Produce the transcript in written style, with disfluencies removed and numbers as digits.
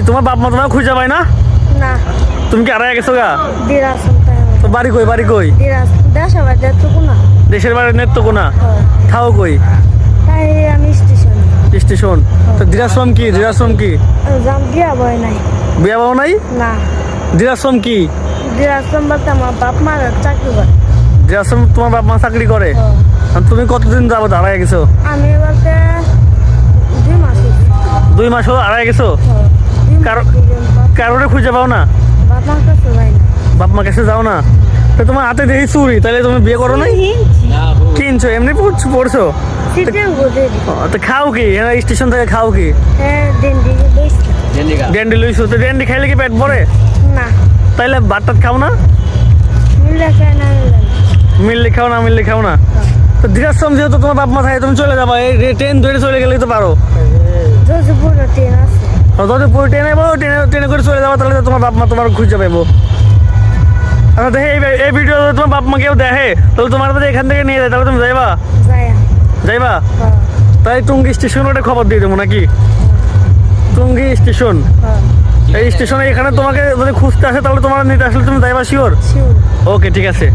তোমার বাপ মা তোমার খুঁজে পায় না? না তুমি কি আড়াই গেছো গা? দিরাস তো বাড়ি কই, বাড়ি কই? দিরাস দেশ আবার দেখতো না দেশের বাড়ির নেত্রকোনা। থাও কই? তাই আমি স্টেশন স্টেশন। তো দিরাশ্রম কি? দিরাশ্রম কি? জাম দিয়া বয় নাই বিয়া বাবা নাই? না দিরাশ্রম কি? দিরাশ্রম বলতে আমার বাপ মার চাকরি করে। দিরাশ্রম তোমার বাপ মা চাকরি করে? আর তুমি কতদিন যাবো আড়াই গেছো? আমি বলতে 2 মাস হয়েছে। 2 মাস হলো আড়াই গেছো? কারণে খুঁজে পাও না? বাপ মার কাছে যাই না। বাপ মা কাছে যাও না? তো তোমার হাতে দেখি চুরি, তাহলে তুমি বিয়ে করো নাই? কিনছো এমনি পড়ছো? সিটে বুঝে দি তো খাও কি স্টেশন থেকে? খাও কি? হ্যাঁ দিন দিকে বইছি ড্যান্ডি লইছো? তো ড্যান্ডি খাইলে কি পেট ভরে? না তাইলে ভাত টাত খাও না? মিললে খাই না মিললে না। মিললে খাও না, মিললে খাও না? তো দিরাশ্রম যেহেতু তোমার বাপ মা থাকে, তুমি চলে যাবা, এই ট্রেন ধরে চলে গেলেই তো পারো। যোধপুর ট্রেন আছে যদি পুরো ট্রেনে ট্রেনে ট্রেনে করে চলে যাবো, তাহলে তো তোমার বাপ মা তোমার খুঁজে পাবো। আচ্ছা দেখে এই ভিডিও তোমার বাপ মা কেউ দেখে, তাহলে তোমার যদি এখান থেকে নিয়ে যায়, তাহলে তুমি যাইবা? যায়া যাইবা? তাই টুঙ্গি স্টেশন ওটা খবর দিয়ে দেবো নাকি? টুঙ্গি স্টেশন, এই স্টেশনে এখানে তোমাকে যদি খুঁজতে আসে, তাহলে তোমার নিতে আসলে তুমি যাইবা শিওর? শিওর ওকে ঠিক আছে।